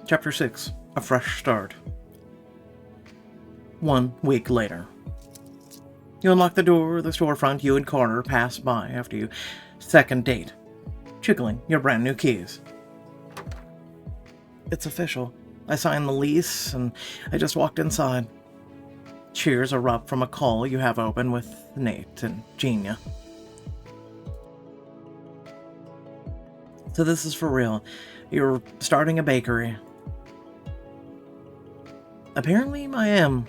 Chapter 6. A Fresh Start. 1 week later. You unlock the door of the storefront you and Carter pass by after your second date, jiggling your brand new keys. It's official. I signed the lease and I just walked inside. Cheers erupt from a call you have open with Nate and Genia. So this is for real. You're starting a bakery. Apparently I am.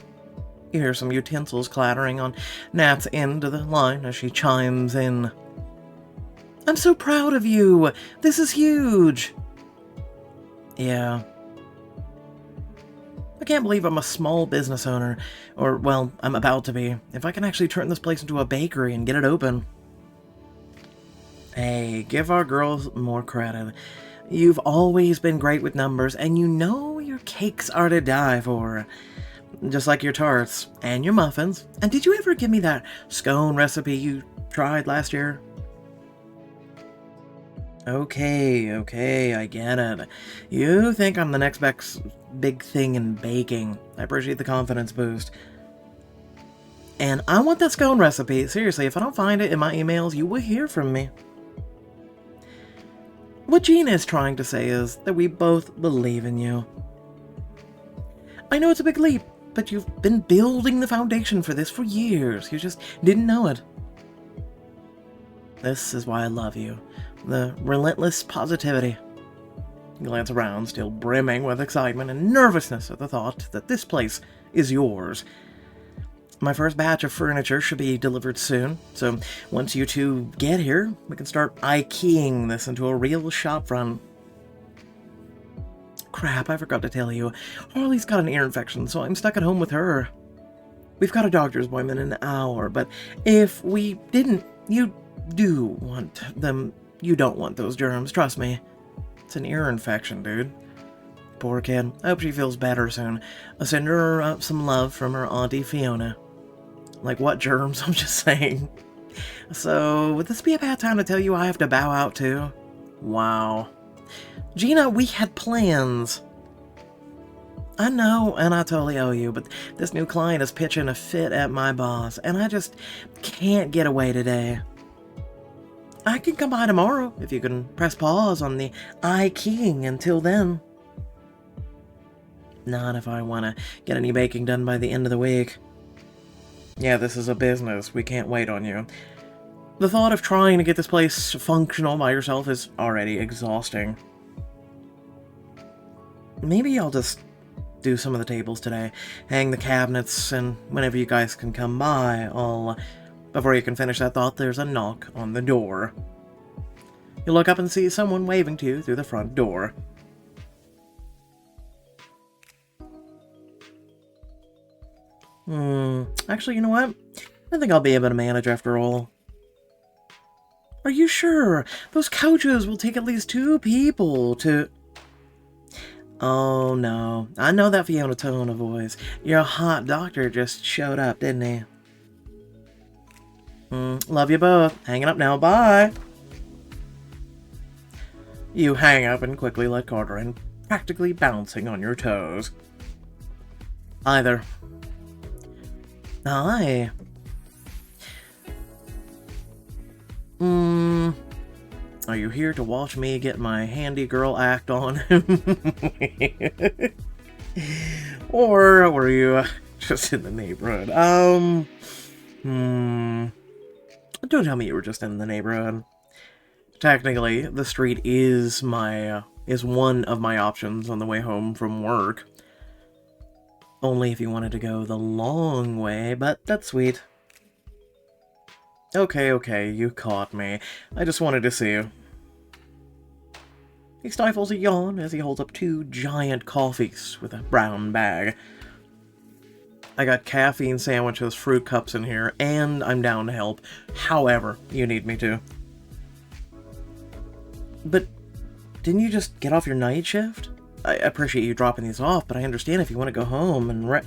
You hear some utensils clattering on Nat's end of the line as she chimes in. I'm so proud of you! This is huge! Yeah. I can't believe I'm a small business owner. Or, well, I'm about to be. If I can actually turn this place into a bakery and get it open. Hey, give our girls more credit. You've always been great with numbers, and you know your cakes are to die for. Just like your tarts, and your muffins. And did you ever give me that scone recipe you tried last year? Okay, I get it. You think I'm the next big thing in baking. I appreciate the confidence boost. And I want that scone recipe. Seriously, if I don't find it in my emails, you will hear from me. What Gina is trying to say is that we both believe in you. I know it's a big leap, but you've been building the foundation for this for years. You just didn't know it. This is why I love you. The relentless positivity. You glance around, still brimming with excitement and nervousness at the thought that this place is yours. My first batch of furniture should be delivered soon, so once you two get here, we can start IKEAing this into a real shopfront. Crap, I forgot to tell you. Harley's got an ear infection, so I'm stuck at home with her. We've got a doctor's appointment in an hour, but if we didn't, you do want them. You don't want those germs, trust me. It's an ear infection, dude. Poor kid. I hope she feels better soon. I'll send her some love from her auntie Fiona. Like what germs? I'm just saying. So, would this be a bad time to tell you I have to bow out too? Wow. Gina, we had plans. I know, and I totally owe you, but this new client is pitching a fit at my boss, and I just can't get away today. I can come by tomorrow if you can press pause on the IKEAing until then. Not if I want to get any baking done by the end of the week. Yeah, this is a business. We can't wait on you. The thought of trying to get this place functional by yourself is already exhausting. Maybe I'll just do some of the tables today. Hang the cabinets, and whenever you guys can come by, I'll... Before you can finish that thought, there's a knock on the door. You look up and see someone waving to you through the front door. Actually, you know what? I think I'll be able to manage after all. Are you sure? Those couches will take at least 2 people to... Oh no, I know that Fiona tone of voice. Your hot doctor just showed up, didn't he? Love you both. Hanging up now, bye! You hang up and quickly let Carter in, practically bouncing on your toes. Hi there. Hi. Are you here to watch me get my handy girl act on? Or were you just in the neighborhood? Don't tell me you were just in the neighborhood. Technically, the street is one of my options on the way home from work. Only if you wanted to go the long way, but that's sweet. Okay, you caught me. I just wanted to see you. He stifles a yawn as he holds up 2 giant coffees with a brown bag. I got caffeine sandwiches, fruit cups in here, and I'm down to help however you need me to. But didn't you just get off your night shift? I appreciate you dropping these off, but I understand if you want to go home and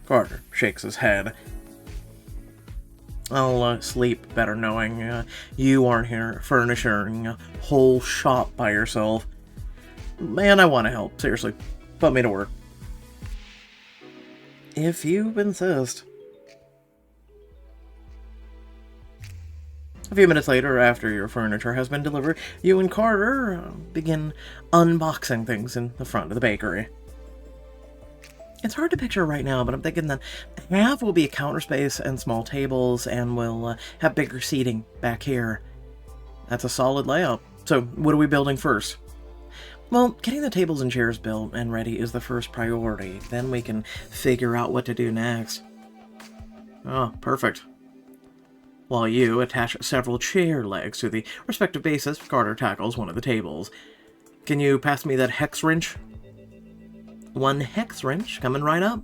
Carter shakes his head. I'll sleep better knowing you aren't here furnishing a whole shop by yourself. Man, I want to help. Seriously. Put me to work. If you insist. A few minutes later, after your furniture has been delivered, you and Carter begin unboxing things in the front of the bakery. It's hard to picture right now, but I'm thinking that half will be a counter space and small tables, and we'll have bigger seating back here. That's a solid layout. So, what are we building first? Well, getting the tables and chairs built and ready is the first priority. Then we can figure out what to do next. Oh, perfect. While you attach several chair legs to the respective bases, Carter tackles one of the tables. Can you pass me that hex wrench? One hex wrench coming right up.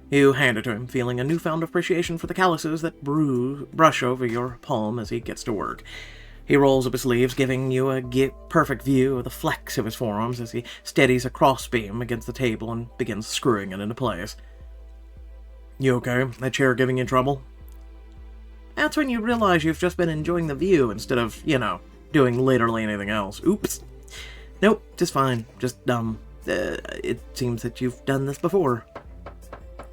You hand it to him, feeling a newfound appreciation for the calluses that brush over your palm as he gets to work. He rolls up his sleeves, giving you a perfect view of the flex of his forearms as he steadies a crossbeam against the table and begins screwing it into place. You okay? That chair giving you trouble? That's when you realize you've just been enjoying the view instead of, doing literally anything else. Oops. Nope, just fine. Just, it seems that you've done this before.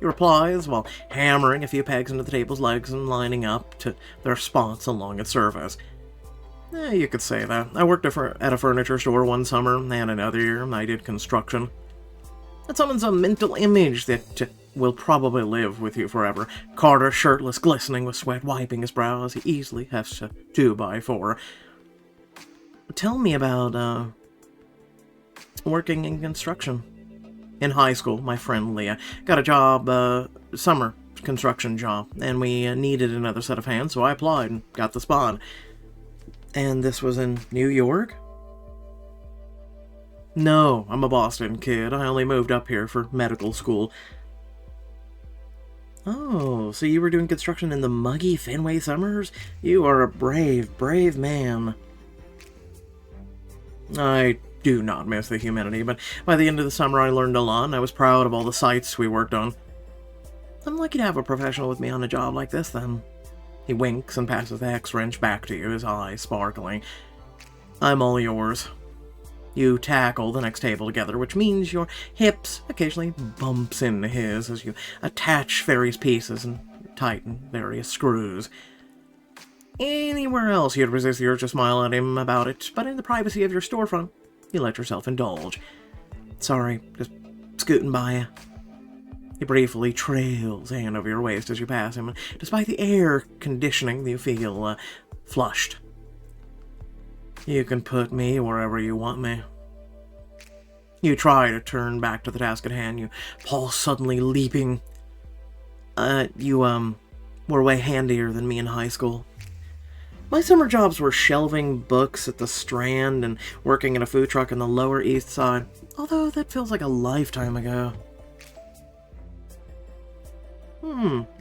He replies while hammering a few pegs into the table's legs and lining up to their spots along its surface. You could say that. I worked at a furniture store one summer, and another year I did construction. That summons a mental image that will probably live with you forever. Carter, shirtless, glistening with sweat, wiping his brow as he easily hefts a 2x4. Tell me about, working in construction. In high school, my friend Leah got a job, summer construction job, and we needed another set of hands, so I applied and got the spot. And this was in New York? No, I'm a Boston kid. I only moved up here for medical school. Oh, so you were doing construction in the muggy Fenway summers? You are a brave, brave man. I do not miss the humidity, but by the end of the summer I learned a lot, and I was proud of all the sites we worked on. I'm lucky to have a professional with me on a job like this, then. He winks and passes the X-wrench back to you, his eyes sparkling. I'm all yours. You tackle the next table together, which means your hips occasionally bumps into his as you attach various pieces and tighten various screws. Anywhere else you'd resist the urge to smile at him about it, but in the privacy of your storefront, you let yourself indulge. Sorry, just scooting by you. He briefly trails a hand over your waist as you pass him, and despite the air conditioning, you feel flushed. You can put me wherever you want me. You try to turn back to the task at hand, you pulse suddenly leaping. You were way handier than me in high school. My summer jobs were shelving books at the Strand and working in a food truck in the Lower East Side, although that feels like a lifetime ago.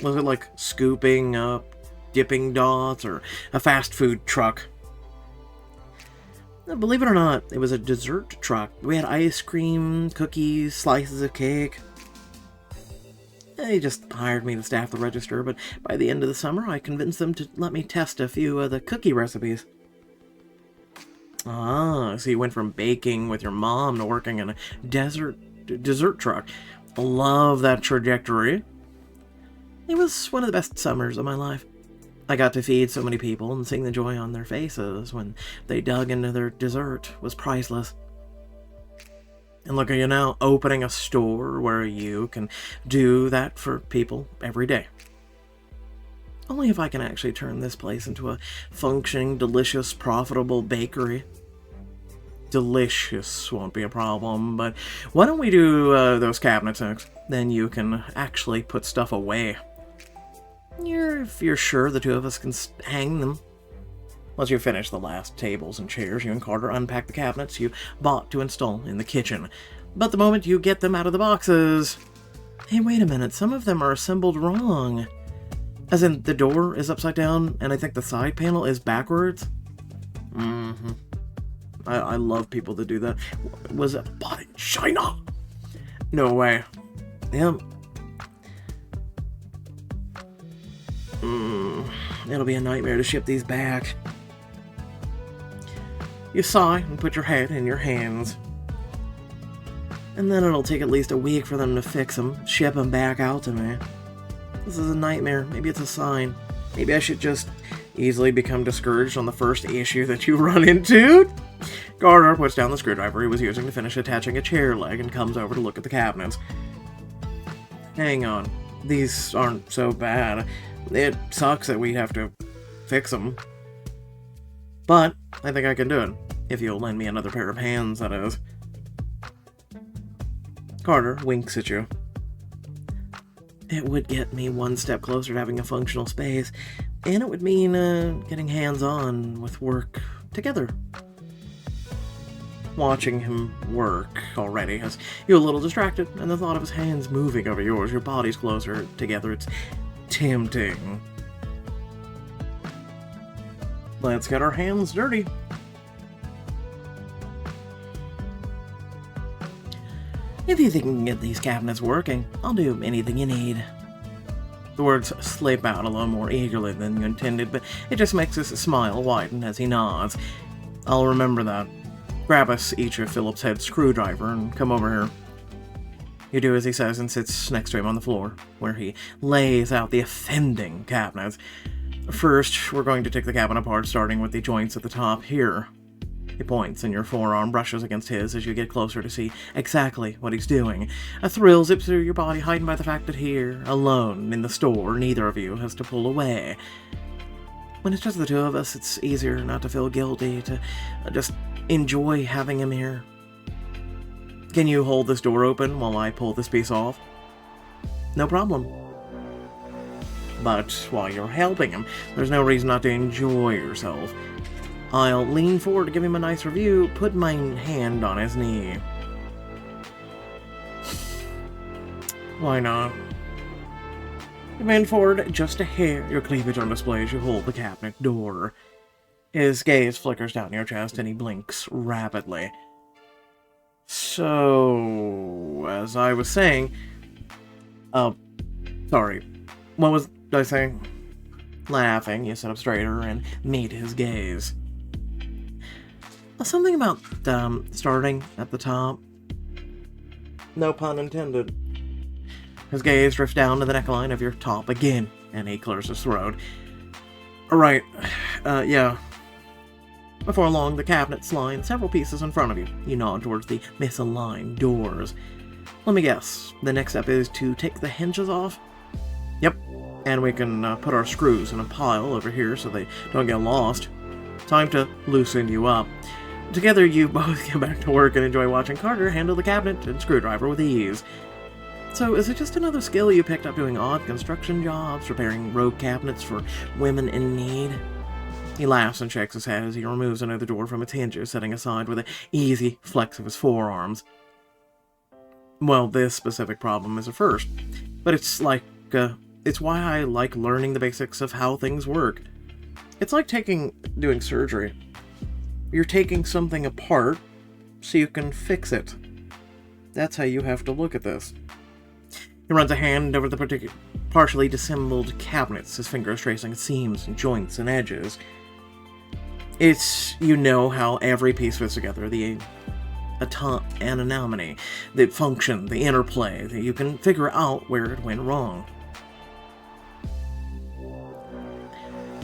Was it like scooping up dipping dots or a fast food truck? Believe it or not, it was a dessert truck. We had ice cream, cookies, slices of cake. They just hired me to staff the register, but by the end of the summer, I convinced them to let me test a few of the cookie recipes. Ah, so you went from baking with your mom to working in a dessert truck. Love that trajectory. It was one of the best summers of my life. I got to feed so many people, and seeing the joy on their faces when they dug into their dessert was priceless. And look at you now, opening a store where you can do that for people every day. Only if I can actually turn this place into a functioning, delicious, profitable bakery. Delicious won't be a problem, but why don't we do those cabinets next? Then you can actually put stuff away. If you're sure the two of us can hang them. Once you finish the last tables and chairs, you and Carter unpack the cabinets you bought to install in the kitchen. But the moment you get them out of the boxes... Hey, wait a minute, some of them are assembled wrong. As in, the door is upside down, and I think the side panel is backwards. I love people that do that. Was it bought in China? No way. Yep. It'll be a nightmare to ship these back. You sigh and put your head in your hands. And then it'll take at least a week for them to fix them, ship them back out to me. This is a nightmare. Maybe it's a sign. Maybe I should just easily become discouraged on the first issue that you run into. Carter puts down the screwdriver he was using to finish attaching a chair leg and comes over to look at the cabinets. Hang on. These aren't so bad. It sucks that we have to fix them. But I think I can do it. If you'll lend me another pair of hands, that is. Carter winks at you. It would get me one step closer to having a functional space, and it would mean getting hands-on with work together. Watching him work already has you a little distracted, and the thought of his hands moving over yours, your bodies closer together, it's tempting. Let's get our hands dirty. If you think you can get these cabinets working, I'll do anything you need. The words slip out a little more eagerly than you intended, but it just makes his smile widen as he nods. I'll remember that. Grab us each a Phillips head screwdriver and come over here. You do as he says and sits next to him on the floor, where he lays out the offending cabinets. First, we're going to take the cabinet apart, starting with the joints at the top here. He points, and your forearm brushes against his as you get closer to see exactly what he's doing. A thrill zips through your body, heightened by the fact that here, alone in the store, neither of you has to pull away. When it's just the two of us, it's easier not to feel guilty, to just enjoy having him here. Can you hold this door open while I pull this piece off? No problem. But while you're helping him, there's no reason not to enjoy yourself. I'll lean forward to give him a nice review, put my hand on his knee. Why not? You bend forward just a hair, your cleavage on display as you hold the cabinet door. His gaze flickers down your chest and he blinks rapidly. So, as I was saying... sorry. What was I saying? Laughing, you sit up straighter and meet his gaze. Something about, starting at the top. No pun intended. His gaze drifts down to the neckline of your top again, and he clears his throat. Right, yeah. Before long, the cabinets line several pieces in front of you. You nod towards the misaligned doors. Let me guess, the next step is to take the hinges off? Yep, and we can put our screws in a pile over here so they don't get lost. Time to loosen you up. Together, you both get back to work and enjoy watching Carter handle the cabinet and screwdriver with ease. So, is it just another skill you picked up doing odd construction jobs, repairing rogue cabinets for women in need? He laughs and shakes his head as he removes another door from its hinges, setting aside with an easy flex of his forearms. Well, this specific problem is a first, but it's like, it's why I like learning the basics of how things work. It's like doing surgery. You're taking something apart so you can fix it. That's how you have to look at this. He runs a hand over the partially disassembled cabinets, his fingers tracing seams and joints and edges. It's, you know how every piece fits together, the anonymity, the function, the interplay, that you can figure out where it went wrong.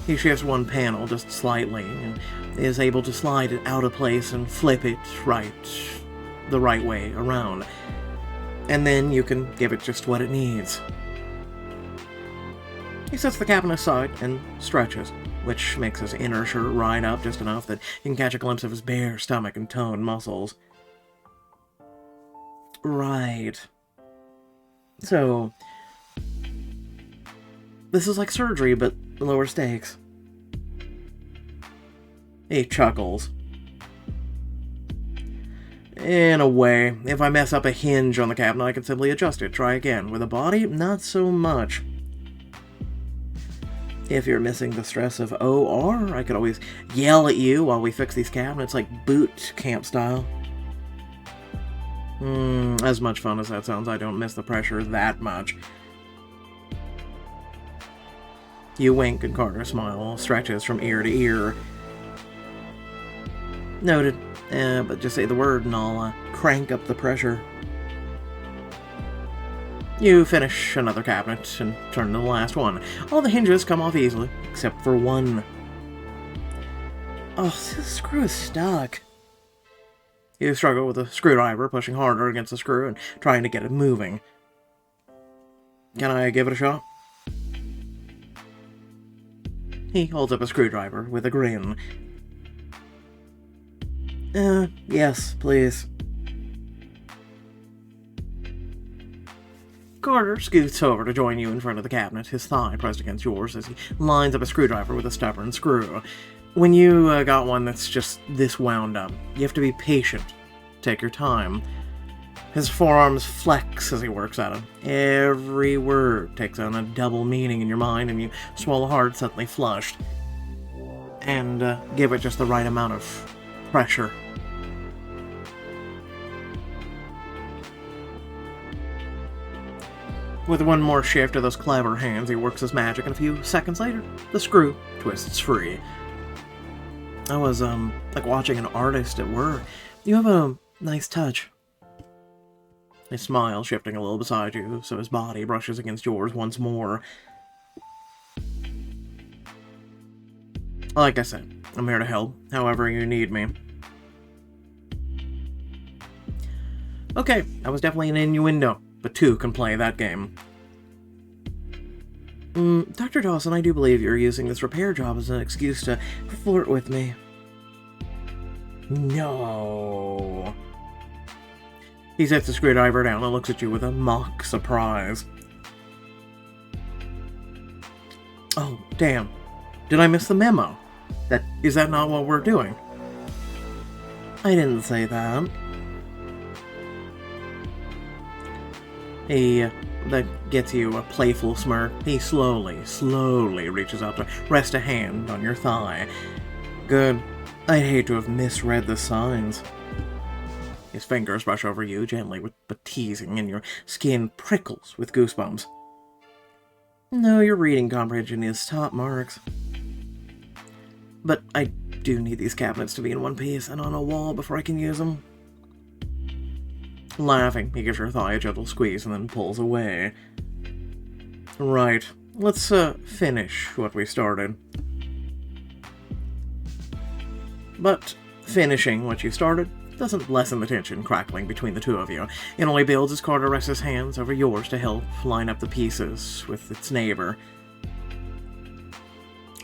He shifts one panel just slightly and is able to slide it out of place and flip it the right way around. And then you can give it just what it needs. He sets the cabinet aside and stretches, which makes his inner shirt ride up just enough that you can catch a glimpse of his bare stomach and toned muscles. Right. So, this is like surgery, but lower stakes. He chuckles. In a way, if I mess up a hinge on the cabinet, I can simply adjust it, try again. With a body, not so much. If you're missing the stress of OR, I could always yell at you while we fix these cabinets, like boot camp style. As much fun as that sounds, I don't miss the pressure that much. You wink and Carter smile stretches from ear to ear. Noted. But just say the word and I'll crank up the pressure. You finish another cabinet and turn to the last one. All the hinges come off easily, except for one. Oh, this screw is stuck. You struggle with a screwdriver, pushing harder against the screw and trying to get it moving. Can I give it a shot? He holds up a screwdriver with a grin. Yes, please. Carter scoots over to join you in front of the cabinet, his thigh pressed against yours as he lines up a screwdriver with a stubborn screw. When you got one that's just this wound up, you have to be patient. Take your time. His forearms flex as he works at it. Every word takes on a double meaning in your mind, and you swallow hard, suddenly flushed. And give it just the right amount of pressure. With one more shift of those clever hands, he works his magic, and a few seconds later, the screw twists free. I was, like watching an artist at work. You have a nice touch. His smile shifting a little beside you, so his body brushes against yours once more. Like I said, I'm here to help, however you need me. Okay, that was definitely an innuendo, but two can play that game. Dr. Dawson, I do believe you're using this repair job as an excuse to flirt with me. No. He sets the screwdriver down and looks at you with a mock surprise. Oh, damn. Did I miss the memo? Is that not what we're doing? I didn't say that. That gets you a playful smirk. He slowly reaches out to rest a hand on your thigh. Good. I'd hate to have misread the signs. His fingers brush over you gently but teasing, and your skin prickles with goosebumps. No, your reading comprehension is top marks. But I do need these cabinets to be in one piece and on a wall before I can use them. Laughing, he gives your thigh a gentle squeeze and then pulls away. Right, let's finish what we started. But finishing what you started doesn't lessen the tension crackling between the two of you. It only builds as Carter rests his hands over yours to help line up the pieces with its neighbor.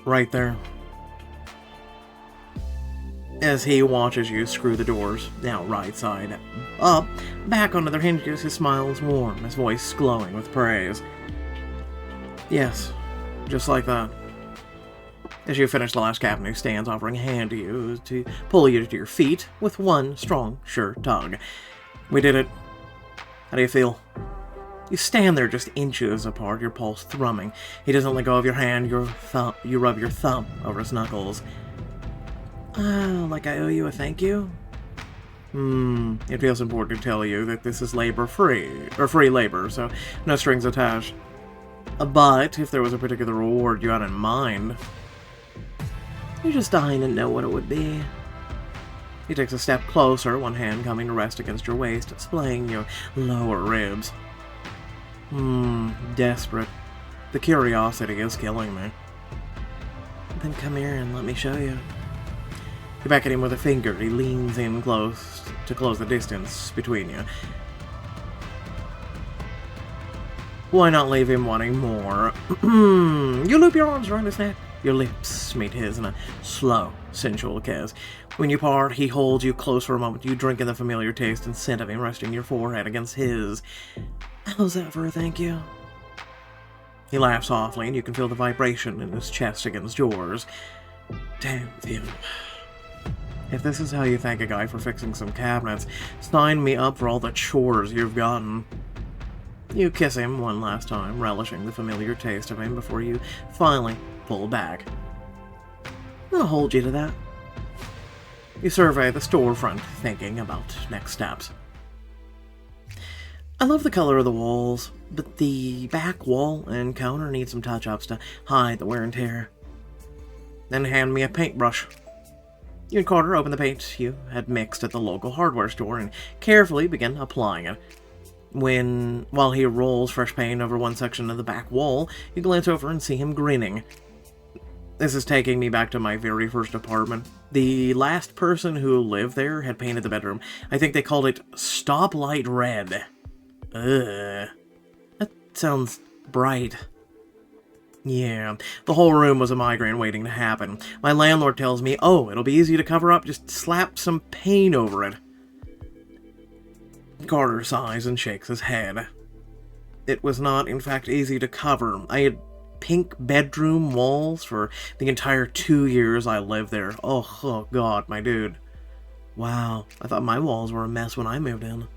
Right there. As he watches you screw the doors, now right side up, back onto their hinges, his smile is warm, his voice glowing with praise. Yes, just like that. As you finish the last cabinet, he stands offering a hand to you to pull you to your feet with one strong, sure tug. We did it. How do you feel? You stand there just inches apart, your pulse thrumming. He doesn't let go of your hand, you rub your thumb over his knuckles. Like I owe you a thank you? It feels important to tell you that this is free labor, so no strings attached. But if there was a particular reward you had in mind, you're just dying to know what it would be. He takes a step closer, one hand coming to rest against your waist, displaying your lower ribs. Desperate. The curiosity is killing me. Then come here and let me show you. You back at him with a finger. He leans in close to close the distance between you. Why not leave him wanting more? You loop your arms around his neck. Your lips meet his in a slow, sensual kiss. When you part, he holds you close for a moment. You drink in the familiar taste and scent of him, resting your forehead against his. How's that for a thank you? He laughs softly, and you can feel the vibration in his chest against yours. Damn him. If this is how you thank a guy for fixing some cabinets, sign me up for all the chores you've gotten. You kiss him one last time, relishing the familiar taste of him before you finally pull back. I'll hold you to that. You survey the storefront, thinking about next steps. I love the color of the walls, but the back wall and counter need some touch-ups to hide the wear and tear. Then hand me a paintbrush. You and Carter open the paint you had mixed at the local hardware store and carefully begin applying it. While he rolls fresh paint over one section of the back wall, you glance over and see him grinning. This is taking me back to my very first apartment. The last person who lived there had painted the bedroom. I think they called it Stoplight Red. Ugh. That sounds bright. Yeah, the whole room was a migraine waiting to happen. My landlord tells me, oh, it'll be easy to cover up, just slap some paint over it. Carter sighs and shakes his head. It was not, in fact, easy to cover. I had pink bedroom walls for the entire 2 years I lived there. Oh God, my dude. Wow, I thought my walls were a mess when I moved in.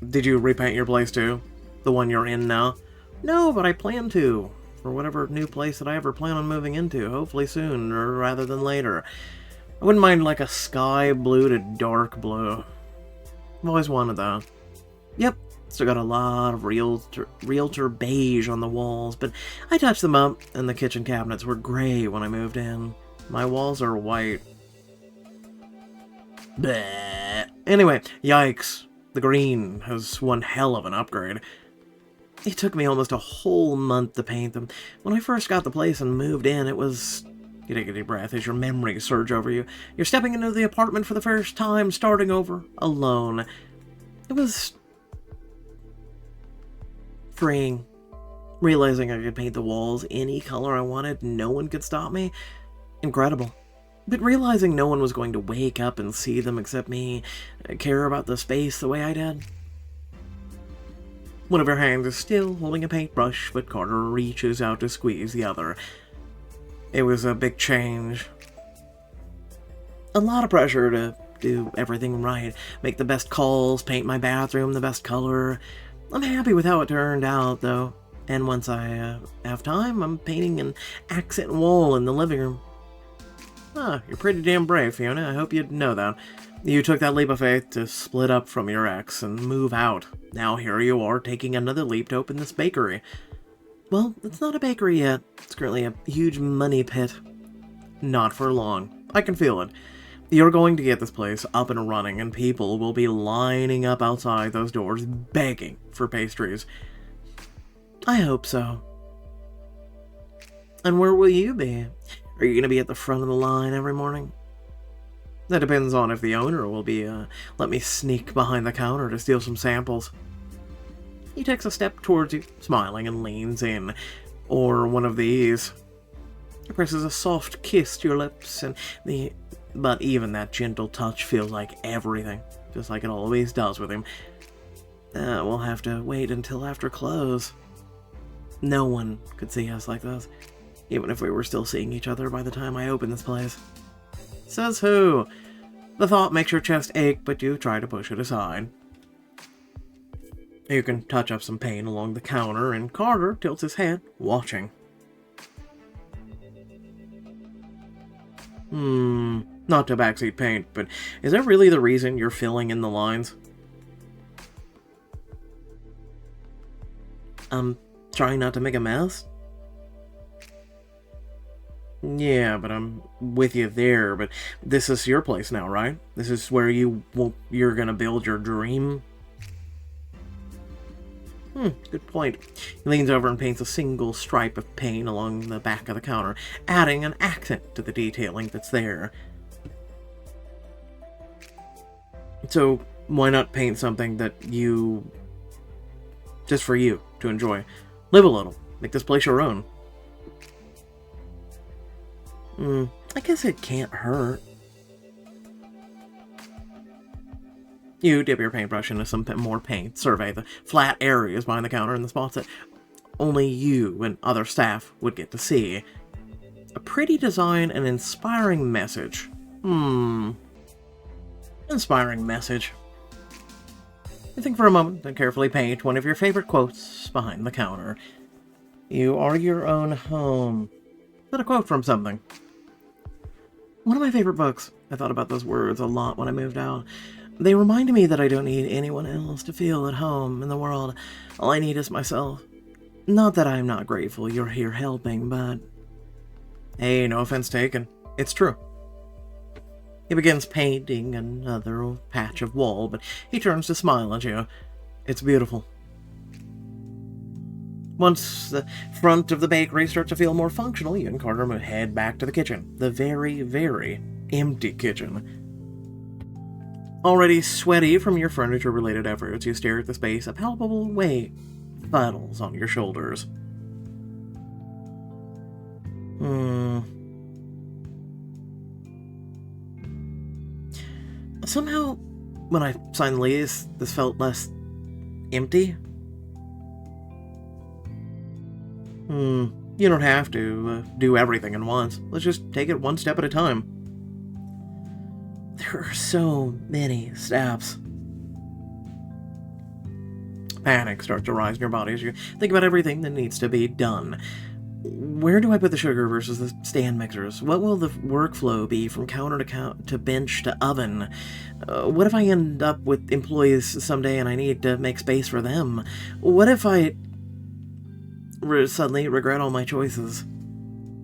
Did you repaint your place too? The one you're in now? No, but I plan to. For whatever new place that I ever plan on moving into, hopefully soon, or rather than later. I wouldn't mind like a sky blue to dark blue. I've always wanted that. Yep, still got a lot of realtor beige on the walls, but I touched them up, and the kitchen cabinets were gray when I moved in. My walls are white. Bleh. Anyway, yikes. The green has one hell of an upgrade. It took me almost a whole month to paint them. When I first got the place and moved in, it was... You take a deep breath as your memories surge over you. You're stepping into the apartment for the first time, starting over, alone. It was... freeing. Realizing I could paint the walls any color I wanted, no one could stop me. Incredible. But realizing no one was going to wake up and see them except me, care about the space the way I did. One of her hands is still holding a paintbrush, but Carter reaches out to squeeze the other. It was a big change. A lot of pressure to do everything right, make the best calls, paint my bathroom the best color. I'm happy with how it turned out, though. And once I have time, I'm painting an accent wall in the living room. Ah, you're pretty damn brave, Fiona. I hope you'd know that. You took that leap of faith to split up from your ex and move out. Now here you are, taking another leap to open this bakery. Well, it's not a bakery yet. It's currently a huge money pit. Not for long. I can feel it. You're going to get this place up and running, and people will be lining up outside those doors begging for pastries. I hope so. And where will you be? Are you going to be at the front of the line every morning? That depends on if the owner will be, let me sneak behind the counter to steal some samples. He takes a step towards you, smiling, and leans in. Or one of these. He presses a soft kiss to your lips, but even that gentle touch feels like everything, just like it always does with him. We'll have to wait until after close. No one could see us like this, even if we were still seeing each other by the time I open this place. Says who? The thought makes your chest ache, but you try to push it aside. You can touch up some paint along the counter, and Carter tilts his head, watching. Not to backseat paint, but is that really the reason you're filling in the lines? I'm trying not to make a mess? Yeah, but I'm with you there, but this is your place now, right? This is where you're gonna build your dream? Good point. He leans over and paints a single stripe of paint along the back of the counter, adding an accent to the detailing that's there. So, why not paint something that just for you, to enjoy? Live a little. Make this place your own. I guess it can't hurt. You dip your paintbrush into some more paint, survey the flat areas behind the counter and the spots that only you and other staff would get to see. A pretty design and inspiring message. Inspiring message. You think for a moment, then carefully paint one of your favorite quotes behind the counter. You are your own home. Is that a quote from something? One of my favorite books. I thought about those words a lot when I moved out. They reminded me that I don't need anyone else to feel at home in the world. All I need is myself. Not that I'm not grateful you're here helping, but... Hey, no offense taken. It's true. He begins painting another patch of wall, but he turns to smile at you. It's beautiful. Once the front of the bakery starts to feel more functional, you and Carter head back to the kitchen. The very, very empty kitchen. Already sweaty from your furniture-related efforts, you stare at the space. A palpable weight settles on your shoulders. Somehow, when I signed the lease, this felt less empty. You don't have to do everything at once. Let's just take it one step at a time. There are so many steps. Panic starts to rise in your body as you think about everything that needs to be done. Where do I put the sugar versus the stand mixers? What will the workflow be from counter to bench to oven? What if I end up with employees someday and I need to make space for them? What if I suddenly regret all my choices?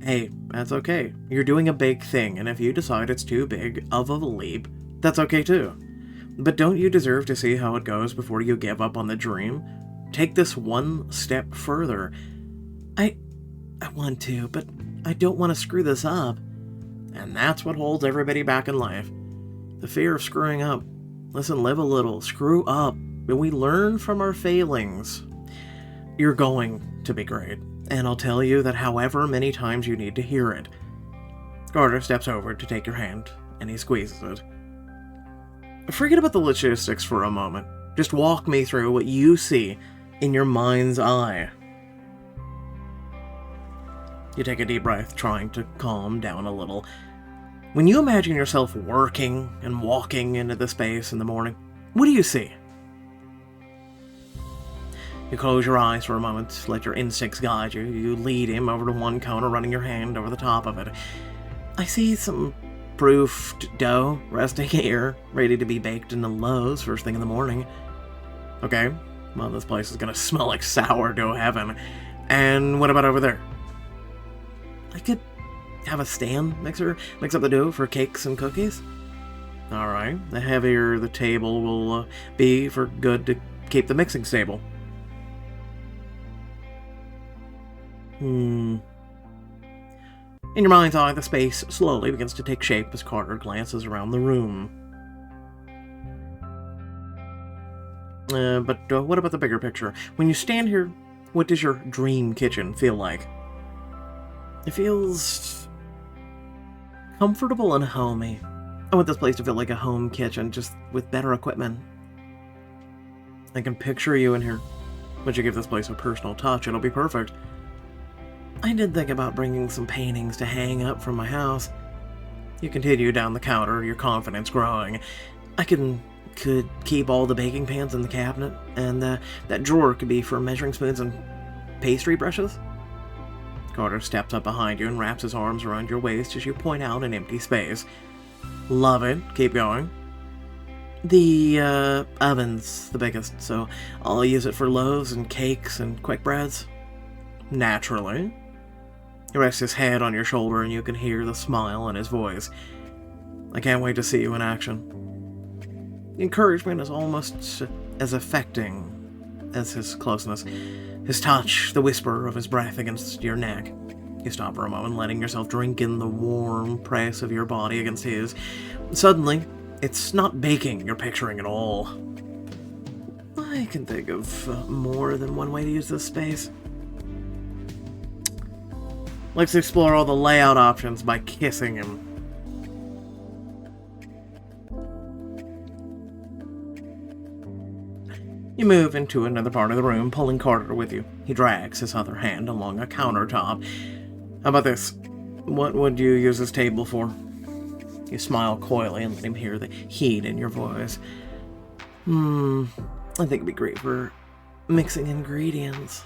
Hey, that's okay. You're doing a big thing, and if you decide it's too big of a leap, that's okay too. But don't you deserve to see how it goes before you give up on the dream? Take this one step further. I want to, but I don't want to screw this up. And that's what holds everybody back in life. The fear of screwing up. Listen, live a little. Screw up. But we learn from our failings. You're going to be great. And I'll tell you that however many times you need to hear it. Carter steps over to take your hand, and he squeezes it. Forget about the logistics for a moment. Just walk me through what you see in your mind's eye. You take a deep breath, trying to calm down a little. When you imagine yourself working and walking into the space in the morning, what do you see? You close your eyes for a moment, let your instincts guide you. You lead him over to one counter, running your hand over the top of it. I see some proofed dough resting here, ready to be baked in the loaves first thing in the morning. Okay, well, this place is gonna smell like sourdough heaven. And what about over there? I could have a stand mixer mix up the dough for cakes and cookies. Alright, the heavier the table will be for good to keep the mixing stable. In your mind's eye, the space slowly begins to take shape as Carter glances around the room. But what about the bigger picture? When you stand here, what does your dream kitchen feel like? It feels comfortable and homey. I want this place to feel like a home kitchen, just with better equipment. I can picture you in here. Once you give this place a personal touch, it'll be perfect. I did think about bringing some paintings to hang up from my house. You continue down the counter, your confidence growing. I could keep all the baking pans in the cabinet, and that drawer could be for measuring spoons and pastry brushes. Carter steps up behind you and wraps his arms around your waist as you point out an empty space. Love it. Keep going. The oven's the biggest, so I'll use it for loaves and cakes and quick breads. Naturally. He rests his head on your shoulder and you can hear the smile in his voice. I can't wait to see you in action. The encouragement is almost as affecting as his closeness. His touch, the whisper of his breath against your neck. You stop for a moment, letting yourself drink in the warm press of your body against his. Suddenly, it's not baking you're picturing at all. I can think of more than one way to use this space. Let's explore all the layout options by kissing him. You move into another part of the room, pulling Carter with you. He drags his other hand along a countertop. How about this? What would you use this table for? You smile coyly and let him hear the heat in your voice. I think it'd be great for mixing ingredients.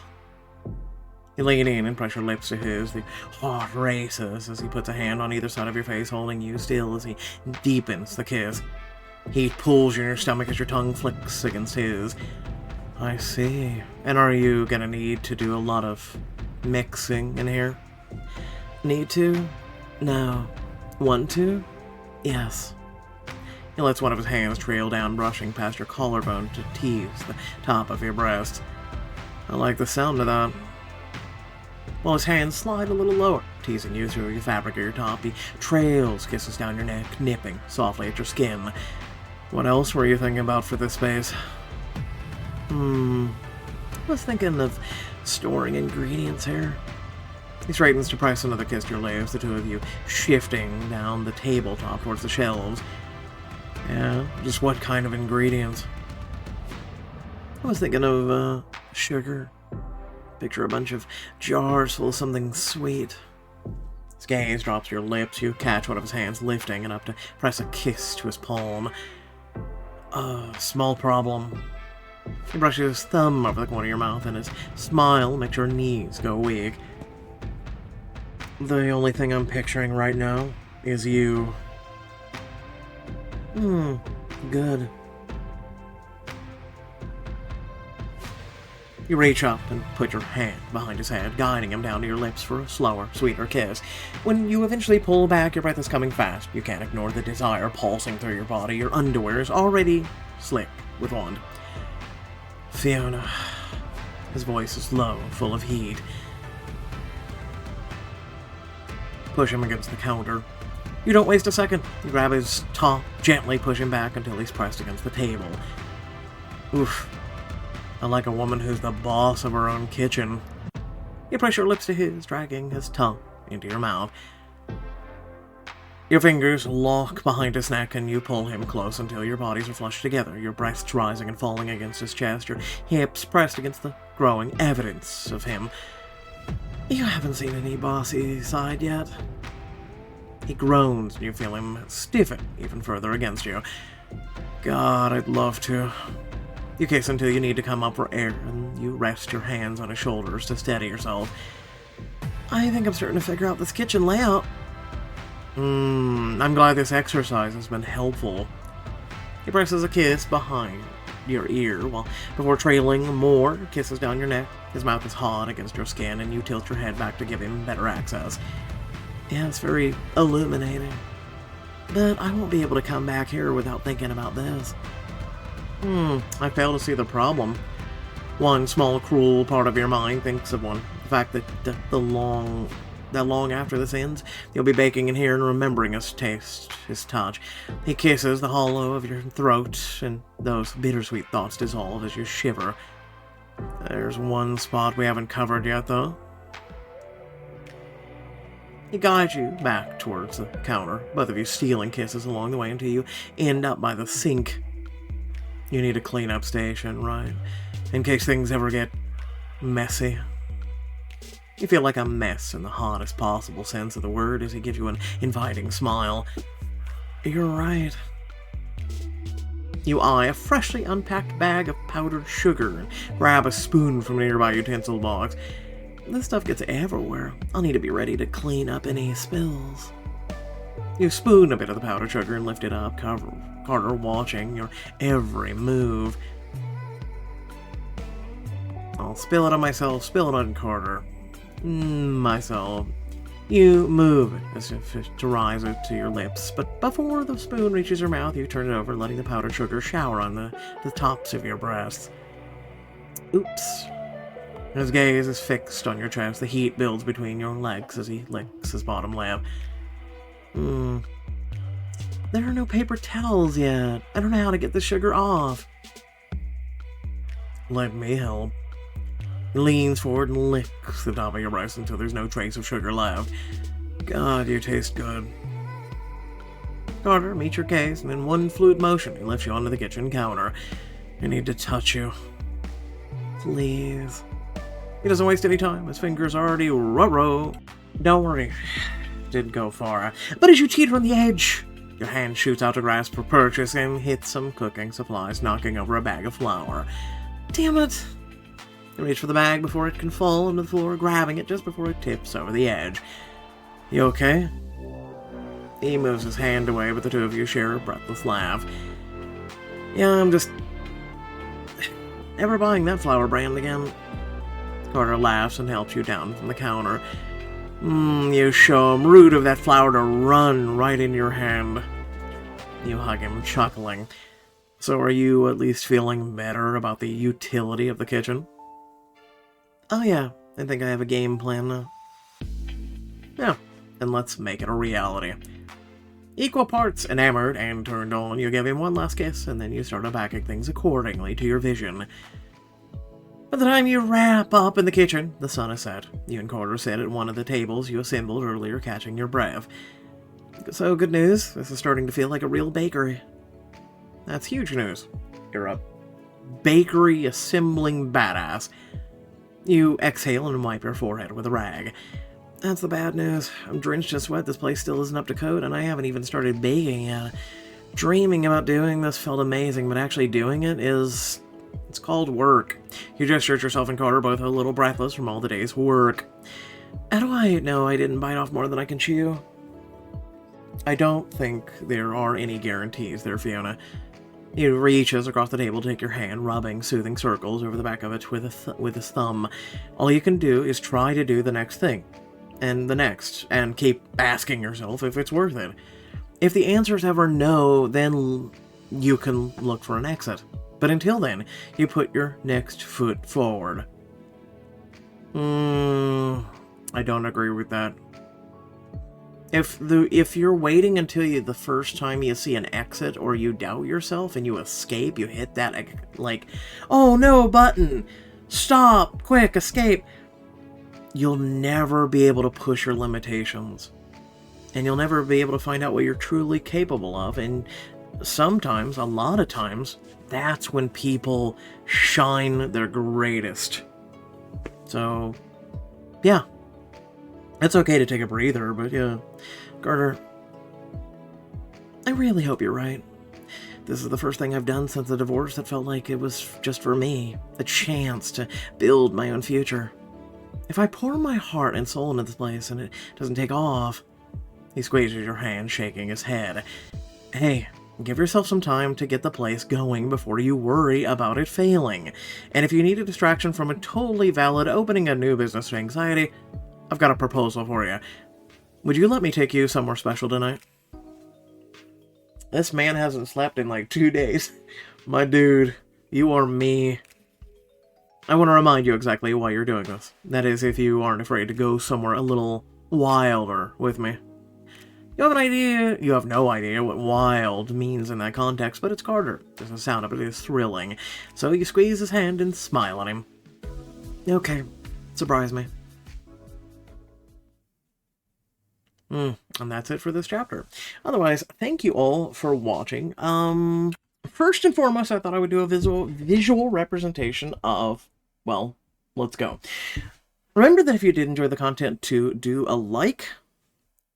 You lean in and press your lips to his. The heart races as he puts a hand on either side of your face, holding you still as he deepens the kiss. Heat pulls you in your stomach as your tongue flicks against his. I see. And are you gonna need to do a lot of mixing in here? Need to? No. Want to? Yes. He lets one of his hands trail down, brushing past your collarbone to tease the top of your breast. I like the sound of that. While his hands slide a little lower, teasing you through the fabric of your top, he trails kisses down your neck, nipping softly at your skin. What else were you thinking about for this space? I was thinking of storing ingredients here. He straightens to press another kiss to your lips, the two of you shifting down the tabletop towards the shelves. Yeah, just what kind of ingredients? I was thinking of, sugar. Picture a bunch of jars full of something sweet. His gaze drops to your lips. You catch one of his hands lifting and up to press a kiss to his palm. Small problem. He brushes his thumb over the corner of your mouth, and his smile makes your knees go weak. The only thing I'm picturing right now is you. Good. You reach up and put your hand behind his head, guiding him down to your lips for a slower, sweeter kiss. When you eventually pull back, your breath is coming fast. You can't ignore the desire pulsing through your body. Your underwear is already slick with wand. Fiona. His voice is low, full of heat. Push him against the counter. You don't waste a second. You grab his top, gently push him back until he's pressed against the table. Oof. I like a woman who's the boss of her own kitchen. You press your lips to his, dragging his tongue into your mouth. Your fingers lock behind his neck and you pull him close until your bodies are flushed together, your breasts rising and falling against his chest, your hips pressed against the growing evidence of him. You haven't seen any bossy side yet. He groans and you feel him stiffen even further against you. God, I'd love to. You kiss until you need to come up for air, and you rest your hands on his shoulders to steady yourself. I think I'm starting to figure out this kitchen layout. I'm glad this exercise has been helpful. He presses a kiss behind your ear, before trailing more kisses down your neck. His mouth is hot against your skin, and you tilt your head back to give him better access. Yeah, it's very illuminating. But I won't be able to come back here without thinking about this. I fail to see the problem. One small, cruel part of your mind thinks of one. The fact that that long after this ends, you'll be baking in here and remembering his taste, his touch. He kisses the hollow of your throat, and those bittersweet thoughts dissolve as you shiver. There's one spot we haven't covered yet, though. He guides you back towards the counter, both of you stealing kisses along the way until you end up by the sink. You need a cleanup station, right? In case things ever get messy. You feel like a mess in the hottest possible sense of the word as he gives you an inviting smile. You're right. You eye a freshly unpacked bag of powdered sugar and grab a spoon from a nearby utensil box. This stuff gets everywhere. I'll need to be ready to clean up any spills. You spoon a bit of the powdered sugar and lift it up, Carter watching your every move. I'll spill it on myself, spill it on Carter. Myself. You move it as if to rise it to your lips, but before the spoon reaches your mouth, you turn it over, letting the powdered sugar shower on the tops of your breasts. Oops. His gaze is fixed on your chest. The heat builds between your legs as he licks his bottom lip. There are no paper towels yet. I don't know how to get the sugar off. Let me help. He leans forward and licks the top of your breast until there's no trace of sugar left. God, you taste good. Carter meets your gaze, and in one fluid motion, he lifts you onto the kitchen counter. I need to touch you. Please. He doesn't waste any time. His fingers are already ruh-roh. Don't worry. Didn't go far. But as you teeter on the edge, your hand shoots out to grasp for purchase and hits some cooking supplies, knocking over a bag of flour. Damn it! You reach for the bag before it can fall onto the floor, grabbing it just before it tips over the edge. You okay? He moves his hand away, but the two of you share a breathless laugh. Yeah, I'm just... Never buying that flour brand again. Carter laughs and helps you down from the counter. You show him, rude of that flour to run right in your hand. You hug him, chuckling. So are you at least feeling better about the utility of the kitchen? Oh yeah, I think I have a game plan now. Yeah, then let's make it a reality. Equal parts enamored and turned on, you give him one last kiss, and then you start unpacking things accordingly to your vision. By the time you wrap up in the kitchen, the sun is set. You and Carter sit at one of the tables you assembled earlier, catching your breath. So, good news, this is starting to feel like a real bakery. That's huge news. You're a bakery assembling badass. You exhale and wipe your forehead with a rag. That's the bad news. I'm drenched in sweat, this place still isn't up to code, and I haven't even started baking yet. Dreaming about doing this felt amazing, but actually doing it is... it's called work. You gesture at yourself and Carter, both a little breathless from all the day's work. How do I know I didn't bite off more than I can chew? I don't think there are any guarantees there, Fiona. He reaches across the table to take your hand, rubbing soothing circles over the back of it with his thumb. All you can do is try to do the next thing, and the next, and keep asking yourself if it's worth it. If the answer is ever no, then you can look for an exit. But until then, you put your next foot forward. I don't agree with that. If you're waiting until the first time you see an exit or you doubt yourself and you escape, you hit that, like, oh no button, stop, quick, escape, you'll never be able to push your limitations. And you'll never be able to find out what you're truly capable of. And sometimes, a lot of times, that's when people shine their greatest. So, yeah. It's okay to take a breather, but yeah. Carter, I really hope you're right. This is the first thing I've done since the divorce that felt like it was just for me. A chance to build my own future. If I pour my heart and soul into this place and it doesn't take off... He squeezes your hand, shaking his head. Hey, give yourself some time to get the place going before you worry about it failing. And if you need a distraction from a totally valid opening a new business anxiety, I've got a proposal for you. Would you let me take you somewhere special tonight? This man hasn't slept in like 2 days. My dude, you are me. I want to remind you exactly why you're doing this. That is, if you aren't afraid to go somewhere a little wilder with me. You have an idea, you have no idea what wild means in that context, but it's Carter. There's a sound of it is thrilling. So you squeeze his hand and smile at him. Okay, surprise me. And that's it for this chapter. Otherwise, thank you all for watching. First and foremost, I thought I would do a visual representation of, well, let's go. Remember that if you did enjoy the content, to do a like.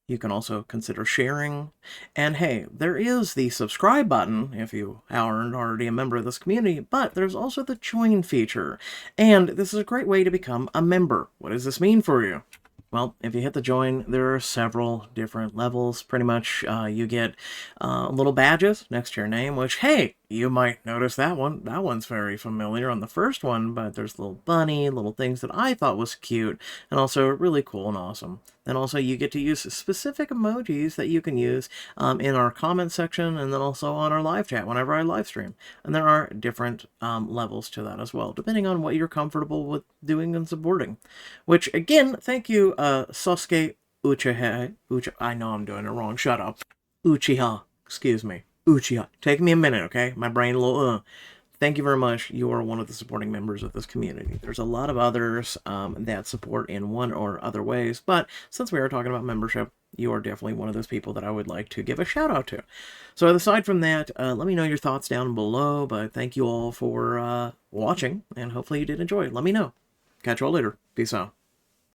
You can also consider sharing. And hey, there is the subscribe button if you aren't already a member of this community, but there's also the join feature. And this is a great way to become a member. What does this mean for you? Well, if you hit the join, there are several different levels. Pretty much, you get little badges next to your name, which, hey, you might notice that one. That one's very familiar on the first one, but there's little bunny, little things that I thought was cute, and also really cool and awesome. And also, you get to use specific emojis that you can use in our comment section, and then also on our live chat whenever I live stream. And there are different levels to that as well, depending on what you're comfortable with doing and supporting. Which, again, thank you, Sosuke Uchiha. I know I'm doing it wrong. Shut up. Uchiha. Excuse me. Uchiha. Take me a minute, okay? My brain a little, Thank you very much. You are one of the supporting members of this community. There's a lot of others that support in one or other ways, but since we are talking about membership, you are definitely one of those people that I would like to give a shout out to. So aside from that, let me know your thoughts down below, but thank you all for watching, and hopefully you did enjoy. Let me know. Catch you all later. Peace out.